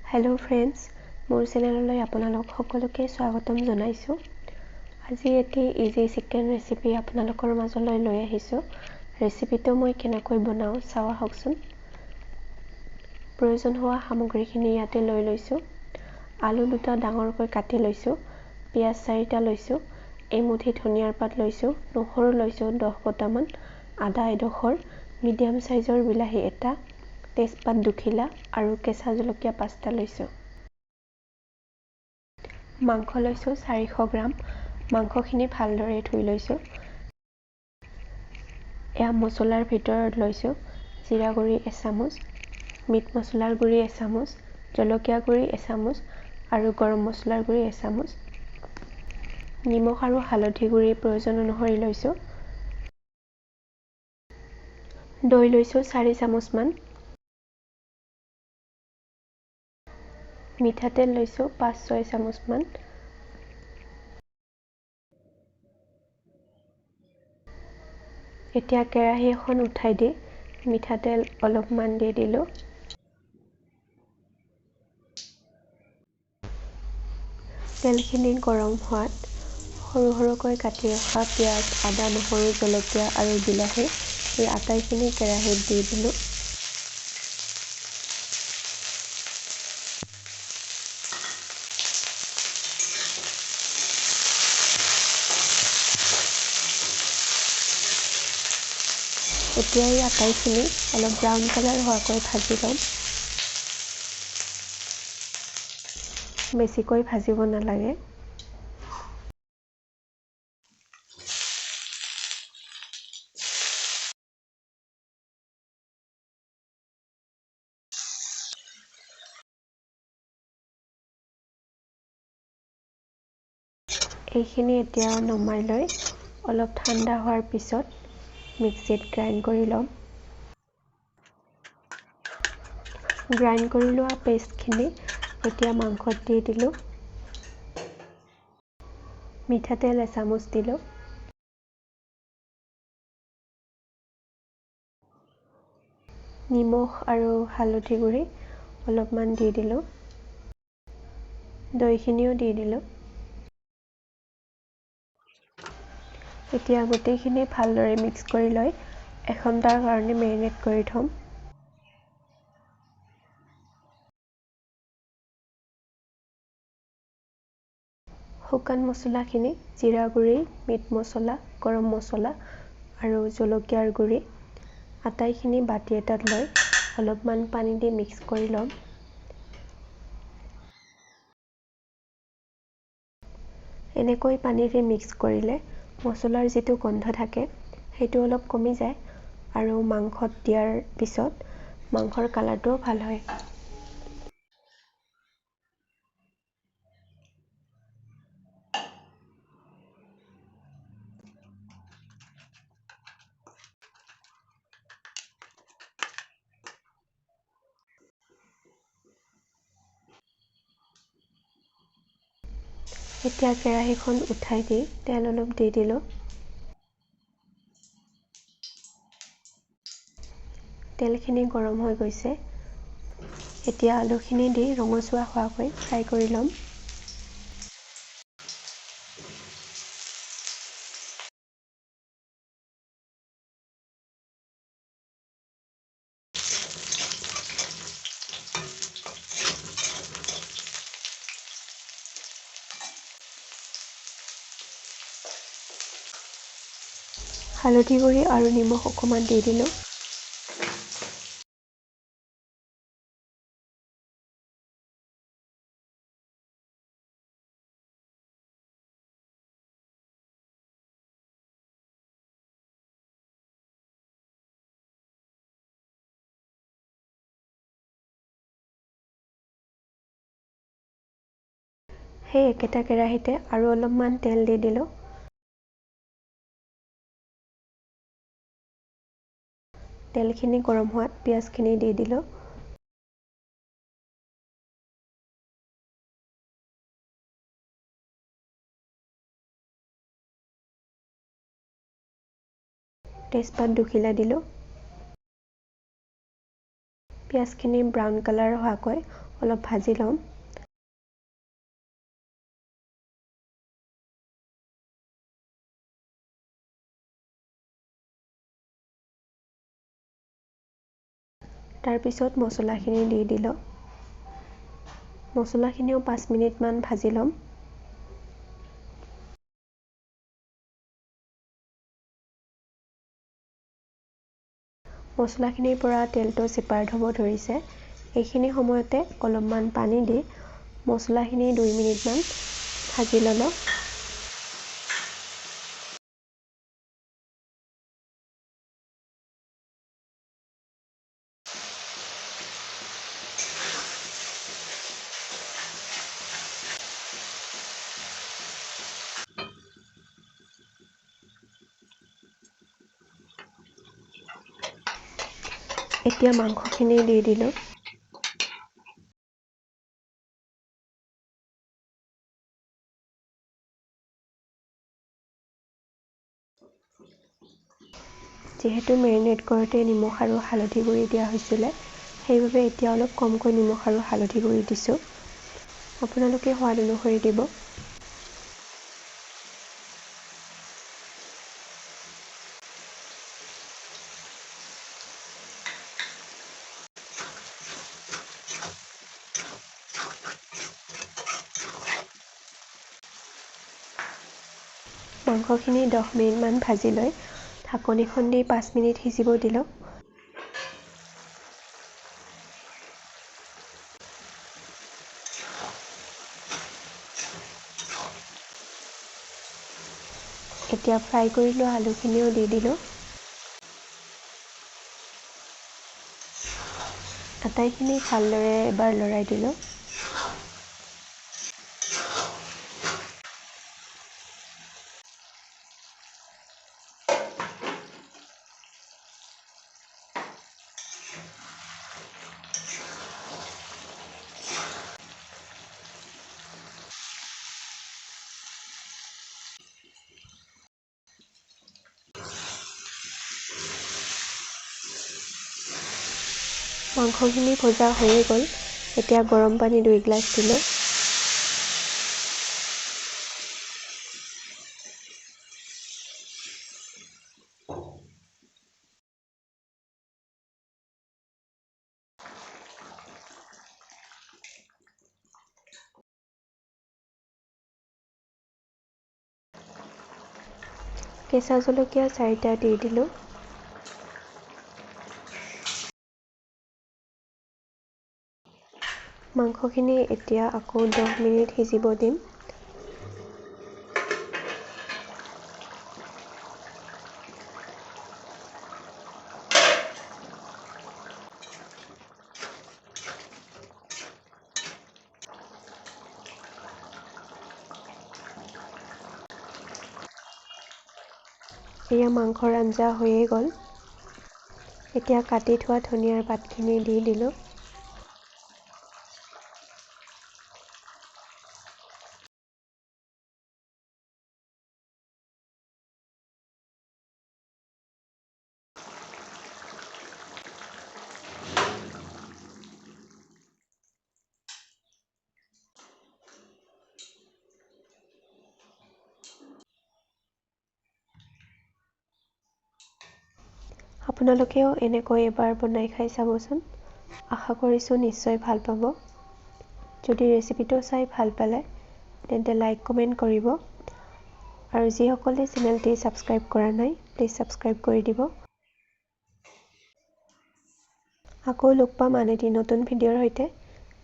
Hello' friends, মোৰ চেনেললৈ আপোনালোক সকলোকে স্বাগতম জনাইছোঁ। আজি এটি ইজি চিকেন ৰেচিপি আপোনালোকৰ মাজলৈ লৈ আহিছোঁ। ৰেচিপিটো মই কেনেকৈ বনাওঁ চাওঁ আহকচোন। প্ৰয়োজন হোৱা সামগ্ৰীখিনি ইয়াতে লৈ লৈছোঁ। আলু 2টা ডাঙৰকৈ কাটি লৈছোঁ, পিঁয়াজ 4টা লৈছোঁ, এমুঠি ধনিয়াৰ পাত লৈছোঁ, নহৰু লৈছোঁ 10 বটামান, আদা এডোখৰ, মিডিয়াম সাইজৰ বিলাহী এটা, তেজপাত 2 খিলা আৰু কেঁচা জলকীয়া 5টা লৈছোঁ। মাংস লৈছোঁ 400 গ্ৰাম। মাংসখিনি ভালদৰে ধুই লৈছোঁ। এয়া মছলাৰ ভিতৰত লৈছোঁ জিৰা গুড়ি 1 চামুচ, মিট মছলাৰ গুড়ি 1 চামুচ, জলকীয়া গুড়ি 1 চামুচ আৰু গৰম মছলাৰ গুড়ি 1 চামুচ। নিমখ আৰু হালধি গুড়ি প্ৰয়োজন অনুসৰি লৈছোঁ। দৈ লৈছোঁ 4 চামুচমান। মিঠাতেল লৈছোঁ 5-6 চামুচমান। এতিয়া কেৰাহী এখন উঠাই দি মিঠাতেল অলপমান দি দিলোঁ। তেলখিনি গৰম হোৱাত সৰু সৰুকৈ কাটি ৰখা পিঁয়াজ, আদা, নহৰু, জলকীয়া আৰু বিলাহী এই আটাইখিনি কেৰাহীত দি দিলোঁ। এতিয়া এই আটাইখিনি অলপ ব্ৰাউন কালাৰ হোৱাকৈ ভাজি ল'ম। বেছিকৈ ভাজিব নালাগে। এইখিনি এতিয়া নমাই লৈ অলপ ঠাণ্ডা হোৱাৰ পিছত মিক্সিত গ্ৰাইণ্ড কৰি ল'ম। গ্ৰাইণ্ড কৰি লোৱা পেষ্টখিনি এতিয়া মাংসত দি দিলোঁ। মিঠাতেল 1 চামুচ দিলোঁ। নিমখ আৰু হালধি গুড়ি অলপমান দি দিলোঁ। দৈখিনিও দি দিলোঁ। এতিয়া গোটেইখিনি ভালদৰে মিক্স কৰি লৈ 1 ঘণ্টাৰ কাৰণে মেৰিনেট কৰি থ'ম। শুকান মছলাখিনি জিৰা গুড়ি, মিট মছলা, গৰম মছলা আৰু জলকীয়াৰ গুড়ি আটাইখিনি বাটি এটাত লৈ অলপমান পানী দি মিক্স কৰি ল'ম। এনেকৈ পানী দি মিক্স কৰিলে মছলাৰ যিটো গোন্ধ থাকে সেইটো অলপ কমি যায় আৰু মাংসত দিয়াৰ পিছত মাংসৰ কালাৰটোও ভাল হয়। এতিয়া কেৰাহীখন উঠাই দি তেল অলপ দি দিলোঁ। তেলখিনি গৰম হৈ গৈছে। এতিয়া আলুখিনি দি ৰঙচুৱা হোৱাকৈ ফ্ৰাই কৰি ল'ম। হালধি গুড়ি আৰু নিমখ অকণমান দি দিলোঁ। সেই একেটা কেৰাহীতে আৰু অলপমান তেল দি দিলোঁ। তেলখিনি গৰম হোৱাত পিঁয়াজখিনি দি দিলোঁ। তেজপাত 2 খিলা দিলোঁ। পিঁয়াজখিনি ব্ৰাউন কালাৰ হোৱাকৈ অলপ ভাজি ল'ম। তাৰপিছত মছলাখিনি দি দিলোঁ। মছলাখিনিও 5 মিনিটমান ভাজি ল'ম। মছলাখিনিৰ পৰা তেলটো ছেপাৰেট হ'ব ধৰিছে। এইখিনি সময়তে অলপমান পানী দি মছলাখিনি 2 মিনিটমান ভাজি ল'লোঁ। এতিয়া মাংসখিনি দি দিলোঁ। যিহেতু মেৰিনেট কৰোঁতে নিমখ আৰু হালধি গুড়ি দিয়া হৈছিলে, সেইবাবে এতিয়া অলপ কমকৈ নিমখ আৰু হালধি গুড়ি দিছোঁ। আপোনালোকে সোৱাদ অনুসৰি দিব। মাংসখিনি 10 মিনিটমান ভাজি লৈ ঢাকনিখন দি 5 মিনিট সিজিব দিলোঁ। এতিয়া ফ্ৰাই কৰি লোৱা আলুখিনিও দি দিলোঁ। আটাইখিনি ভালদৰে এবাৰ লৰাই দিলোঁ। মাংসখিনি ভজা হৈয়ে গ'ল। এতিয়া গৰম পানী 2 গিলাচ দিলোঁ। কেঁচা জলকীয়া 4টা দি দিলোঁ। মাংসখিনি এতিয়া আকৌ 10 মিনিট সিজিব দিম। এয়া মাংসৰ আঞ্জা হৈয়ে গ'ল। এতিয়া কাটি থোৱা ধনিয়াৰ পাতখিনি দি দিলোঁ। আপোনালোকেও এনেকৈ এবাৰ বনাই খাই চাবচোন। আশা কৰিছোঁ নিশ্চয় ভাল পাব। যদি ৰেচিপিটো চাই ভাল পালে তেন্তে লাইক কমেণ্ট কৰিব। আৰু যিসকলে চেনেলটি ছাবস্ক্ৰাইব কৰা নাই প্লিজ ছাবস্ক্ৰাইব কৰি দিব। আকৌ লগ পাম আন এটি নতুন ভিডিঅ'ৰ সৈতে।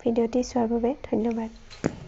ভিডিঅ'টি চোৱাৰ বাবে ধন্যবাদ।